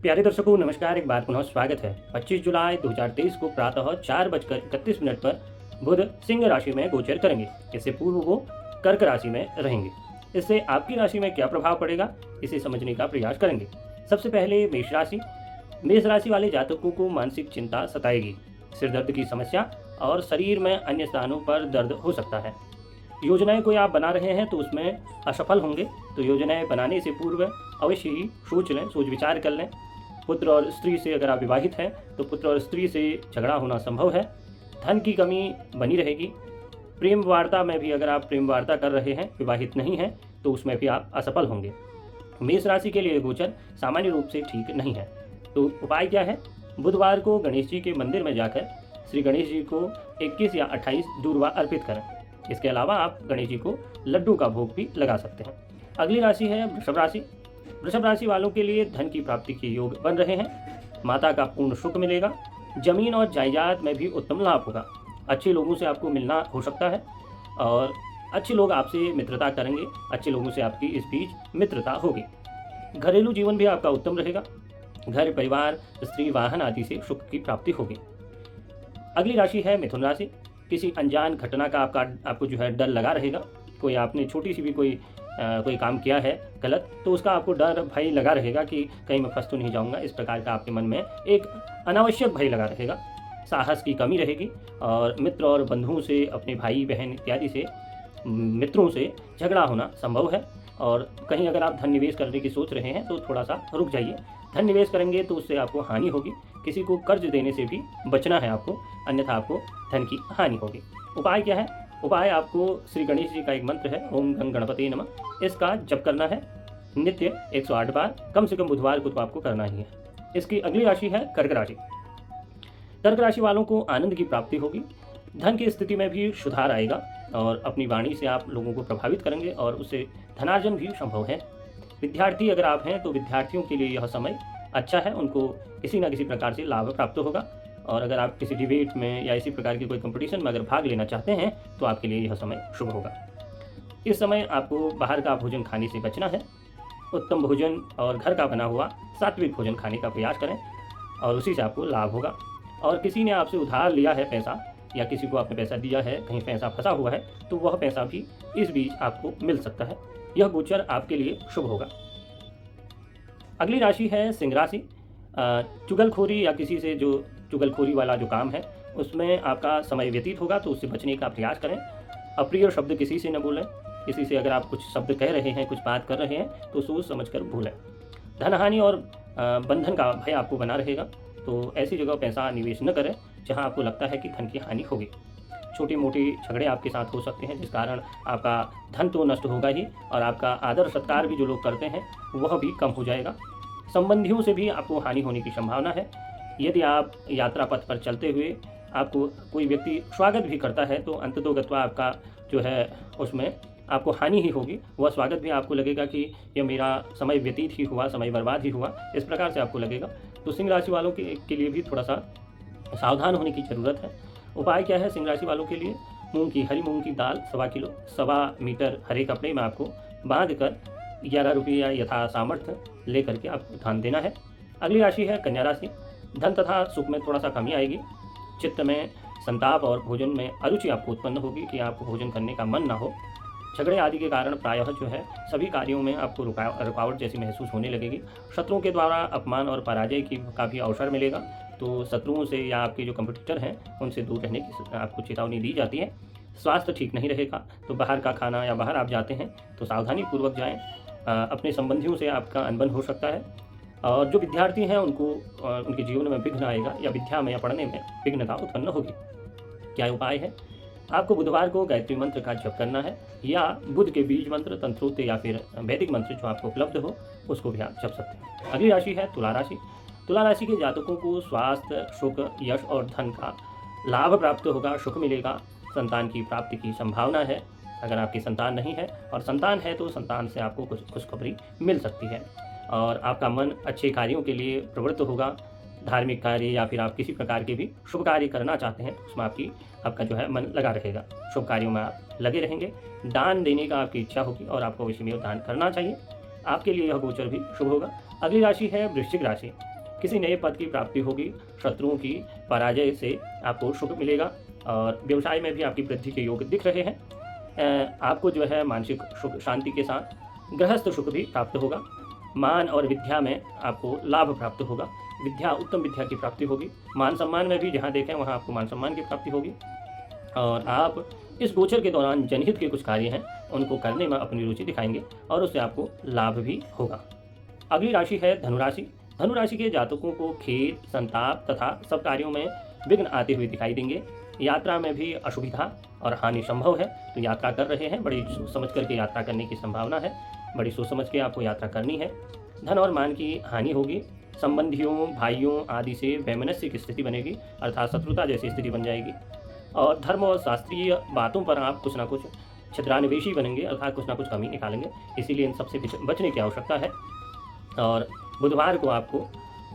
प्यारे दर्शकों नमस्कार, एक बार पुनः स्वागत है। 25 जुलाई 2023 को प्रातः 4:31 पर बुध सिंह राशि में गोचर करेंगे। इससे पूर्व वो कर्क राशि में रहेंगे। इससे आपकी राशि में क्या प्रभाव पड़ेगा, इसे समझने का प्रयास करेंगे। सबसे पहले मेष राशि। मेष राशि वाले जातकों को मानसिक चिंता सताएगी। सिर दर्द की समस्या और शरीर में अन्य स्थानों पर दर्द हो सकता है। योजनाएं कोई आप बना रहे हैं तो उसमें असफल होंगे, तो योजनाएं बनाने से पूर्व अवश्य ही सोच लें, सोच विचार कर लें। पुत्र और स्त्री से अगर आप विवाहित हैं तो पुत्र और स्त्री से झगड़ा होना संभव है। धन की कमी बनी रहेगी। प्रेम वार्ता में भी अगर आप प्रेम वार्ता कर रहे हैं, विवाहित नहीं हैं, तो उसमें भी आप असफल होंगे। मेष राशि के लिए गोचर सामान्य रूप से ठीक नहीं है। तो उपाय क्या है? बुधवार को गणेश जी के मंदिर में जाकर श्री गणेश जी को 21 या 28 दूर्वा अर्पित करें। इसके अलावा आप गणेश जी को लड्डू का भोग भी लगा सकते हैं। अगली राशि है वृषभ राशि। वृषभ राशि वालों के लिए धन की प्राप्ति के योग बन रहे हैं। माता का पूर्ण सुख मिलेगा। जमीन और जायदाद में भी उत्तम लाभ होगा। अच्छे लोगों से आपको मिलना हो सकता है और अच्छे लोग आपसे मित्रता करेंगे। अच्छे लोगों से आपकी इस बीच मित्रता होगी। घरेलू जीवन भी आपका उत्तम रहेगा। घर परिवार स्त्री वाहन आदि से सुख की प्राप्ति होगी। अगली राशि है मिथुन राशि। किसी अनजान घटना का आपको डर लगा रहेगा। कोई आपने छोटी सी भी कोई काम किया है गलत, तो उसका आपको डर भय लगा रहेगा कि कहीं मैं फंस तो नहीं जाऊंगा। इस प्रकार का आपके मन में एक अनावश्यक भय लगा रहेगा। साहस की कमी रहेगी और मित्र और बंधुओं से, अपने भाई बहन इत्यादि से, मित्रों से झगड़ा होना संभव है। और कहीं अगर आप धन निवेश करने की सोच रहे हैं तो थोड़ा सा रुक जाइए। धन निवेश करेंगे तो उससे आपको हानि होगी। किसी को कर्ज देने से भी बचना है आपको, अन्यथा आपको धन की हानि होगी। उपाय क्या है? उपाय आपको श्री गणेश जी का एक मंत्र है, ओम गं गणपति नमः। इसका जप करना है नित्य 108 बार, कम से कम बुधवार को तो आपको करना ही है। इसकी अगली राशि है कर्क राशि। कर्क राशि वालों को आनंद की प्राप्ति होगी। धन की स्थिति में भी सुधार आएगा और अपनी वाणी से आप लोगों को प्रभावित करेंगे और उससे धनार्जन भी संभव है। विद्यार्थी अगर आप हैं तो विद्यार्थियों के लिए यह समय अच्छा है। उनको किसी न किसी प्रकार से लाभ प्राप्त होगा। और अगर आप किसी डिबेट में या इसी प्रकार के कोई कंपटीशन में अगर भाग लेना चाहते हैं तो आपके लिए यह समय शुभ होगा। इस समय आपको बाहर का भोजन खाने से बचना है। उत्तम भोजन और घर का बना हुआ सात्विक भोजन खाने का प्रयास करें और उसी से आपको लाभ होगा। और किसी ने आपसे उधार लिया है पैसा या किसी को आपने पैसा दिया है, कहीं पैसा फंसा हुआ है, तो वह पैसा भी इस बीच आपको मिल सकता है। यह गोचर आपके लिए शुभ होगा। अगली राशि है सिंह राशि। चुगलखोरी या किसी से जो चुगलखोरी वाला जो काम है उसमें आपका समय व्यतीत होगा, तो उससे बचने का प्रयास करें। अप्रिय शब्द किसी से न बोलें। किसी से अगर आप कुछ शब्द कह रहे हैं, कुछ बात कर रहे हैं, तो सोच समझ कर भूलें। धन हानि और बंधन का भय आपको बना रहेगा, तो ऐसी जगह पैसा निवेश न करें जहां आपको लगता है कि धन की हानि होगी। छोटे मोटे झगड़े आपके साथ हो सकते हैं, जिस कारण आपका धन तो नष्ट होगा ही और आपका आदर सत्कार भी जो लोग करते हैं वह भी कम हो जाएगा। संबंधियों से भी आपको हानि होने की संभावना है। यदि आप यात्रा पथ पर चलते हुए आपको कोई व्यक्ति स्वागत भी करता है तो अंततोगत्वा आपका उसमें आपको हानि ही होगी। वह स्वागत भी आपको लगेगा कि यह मेरा समय व्यतीत ही हुआ, समय बर्बाद ही हुआ, इस प्रकार से आपको लगेगा। तो सिंह राशि वालों के लिए भी थोड़ा सा सावधान होने की ज़रूरत है। उपाय क्या है सिंह राशि वालों के लिए? हरी मूंग की दाल 1.25 किलो 1.25 मीटर हरे कपड़े में आपको बांध कर 11 रुपये यथा सामर्थ्य ले करके आपको दान देना है। अगली राशि है कन्या राशि। धन तथा सुख में थोड़ा सा कमी आएगी। चित्त में संताप और भोजन में अरुचि आपको उत्पन्न होगी कि आपको भोजन करने का मन ना हो। झगड़े आदि के कारण प्रायः सभी कार्यों में आपको रुकावट जैसी महसूस होने लगेगी। शत्रुओं के द्वारा अपमान और पराजय का भी अवसर मिलेगा, तो शत्रुओं से या आपके जो कंपटीटर हैं उनसे दूर रहने की आपको चेतावनी दी जाती है। स्वास्थ्य ठीक नहीं रहेगा, तो बाहर का खाना या बाहर आप जाते हैं तो सावधानी पूर्वक जाएं। अपने संबंधियों से आपका अनबन हो सकता है। और जो विद्यार्थी हैं उनको उनके जीवन में विघ्न आएगा या विद्या में या पढ़ने में विघ्नता उत्पन्न होगी। क्या उपाय है? आपको बुधवार को गायत्री मंत्र का जप करना है या बुध के बीज मंत्र, तंत्रोक्त या फिर वैदिक मंत्र जो आपको उपलब्ध हो उसको भी आप जप सकते हैं। अगली राशि है तुला राशि। तुला राशि के जातकों को स्वास्थ्य, सुख, यश और धन का लाभ प्राप्त होगा, सुख मिलेगा। संतान की प्राप्ति की संभावना है। अगर आपकी संतान नहीं है और संतान है तो संतान से आपको कुछ खुशखबरी मिल सकती है और आपका मन अच्छे कार्यों के लिए प्रवृत्त होगा। धार्मिक कार्य या फिर आप किसी प्रकार के भी शुभ कार्य करना चाहते हैं उसमें आपका मन लगा रहेगा। शुभ कार्यों में आप लगे रहेंगे। दान देने का आपकी इच्छा होगी और आपको अवश्य में दान करना चाहिए। आपके लिए यह गोचर भी शुभ होगा। अगली राशि है वृश्चिक राशि। किसी नए पद की प्राप्ति होगी, शत्रुओं की पराजय से आपको सुख मिलेगा और व्यवसाय में भी आपकी वृद्धि के योग दिख रहे हैं। आपको जो है मानसिक सुख शांति के साथ गृहस्थ सुख भी प्राप्त होगा। मान और विद्या में आपको लाभ प्राप्त होगा, विद्या उत्तम विद्या की प्राप्ति होगी। मान सम्मान में भी जहाँ देखें वहाँ आपको मान सम्मान की प्राप्ति होगी और आप इस गोचर के दौरान जनहित के कुछ कार्य हैं उनको करने में अपनी रुचि दिखाएंगे और उससे आपको लाभ भी होगा। अगली राशि है धनुराशि। धनुराशि के जातकों को खेद, संताप तथा सब कार्यों में विघ्न आते हुए दिखाई देंगे। यात्रा में भी असुविधा और हानि संभव है, तो यात्रा कर रहे हैं, बड़ी सोच समझ करके यात्रा करने की संभावना है, बड़ी सोच समझ के आपको यात्रा करनी है। धन और मान की हानि होगी, संबंधियों, भाइयों आदि से वैमनस्य की स्थिति बनेगी, अर्थात शत्रुता जैसी स्थिति बन जाएगी और धर्म और शास्त्रीय बातों पर आप कुछ ना कुछ छिद्रान्वेषी बनेंगे, अर्थात कुछ ना कुछ कमी निकालेंगे। इसीलिए इन सबसे बचने की आवश्यकता है। और बुधवार को आपको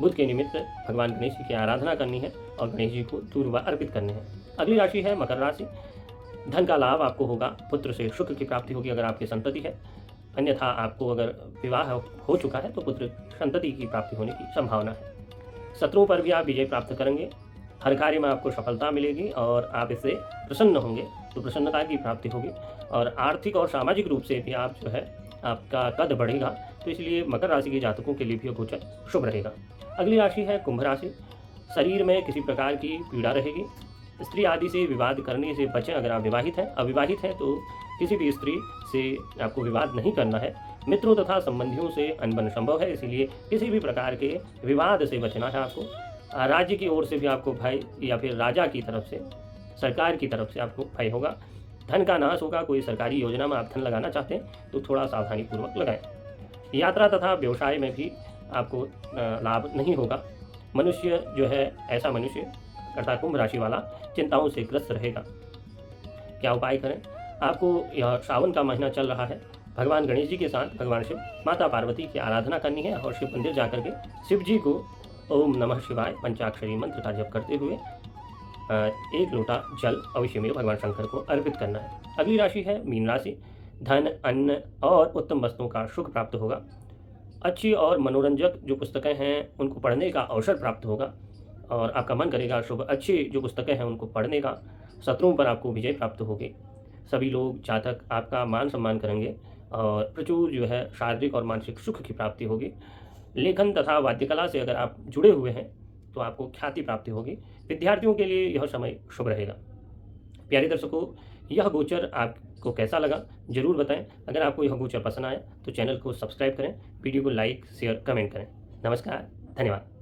बुध के निमित्त भगवान गणेश जी की आराधना करनी है और गणेश जी को दूर्वा अर्पित करने हैं। अगली राशि है मकर राशि। धन का लाभ आपको होगा, पुत्र से सुख की प्राप्ति होगी अगर आपकी संतति है, अन्यथा आपको अगर विवाह हो चुका है तो पुत्र संतति की प्राप्ति होने की संभावना है। शत्रुओं पर भी आप विजय प्राप्त करेंगे, हर कार्य में आपको सफलता मिलेगी और आप इससे प्रसन्न होंगे, तो प्रसन्नता की प्राप्ति होगी और आर्थिक और सामाजिक रूप से भी आप जो है आपका कद बढ़ेगा, तो इसलिए मकर राशि के जातकों के लिए भी गोचर शुभ रहेगा। अगली राशि है कुंभ राशि। शरीर में किसी प्रकार की पीड़ा रहेगी, स्त्री आदि से विवाद करने से बचें अगर आप विवाहित हैं। अविवाहित हैं तो किसी भी स्त्री से आपको विवाद नहीं करना है। मित्रों तथा संबंधियों से अनबन संभव है, इसीलिए किसी भी प्रकार के विवाद से बचना है आपको। राज्य की ओर से भी आपको भय या फिर राजा की तरफ से, सरकार की तरफ से आपको भय होगा। धन का नाश होगा, कोई सरकारी योजना में आप धन लगाना चाहते हैं तो थोड़ा सावधानीपूर्वक लगाएं। यात्रा तथा व्यवसाय में भी आपको लाभ नहीं होगा। मनुष्य जो है ऐसा मनुष्य अर्थात कुंभ राशि वाला चिंताओं से ग्रस्त रहेगा। क्या उपाय करें? आपको यह सावन का महीना चल रहा है, भगवान गणेश जी के साथ भगवान शिव, माता पार्वती की आराधना करनी है और शिव मंदिर जाकर के शिव जी को ओम नमः शिवाय पंचाक्षरी मंत्र का जप करते हुए 1 लोटा जल अवश्य में भगवान शंकर को अर्पित करना है। अगली राशि है मीन राशि। धन, अन्न और उत्तम वस्तुओं का सुख प्राप्त होगा। अच्छी और मनोरंजक जो पुस्तकें हैं उनको पढ़ने का अवसर प्राप्त होगा और आपका मन करेगा शुभ अच्छी जो पुस्तकें हैं उनको पढ़ने का। शत्रुओं पर आपको विजय प्राप्त होगी। सभी लोग जातक आपका मान सम्मान करेंगे और प्रचुर जो है शारीरिक और मानसिक सुख की प्राप्ति होगी। लेखन तथा वाद्यकला से अगर आप जुड़े हुए हैं तो आपको ख्याति प्राप्ति होगी। विद्यार्थियों के लिए यह समय शुभ रहेगा। प्यारे दर्शकों, यह गोचर आपको कैसा लगा जरूर बताएं। अगर आपको यह गोचर पसंद आया तो चैनल को सब्सक्राइब करें, वीडियो को लाइक, शेयर, कमेंट करें। नमस्कार, धन्यवाद।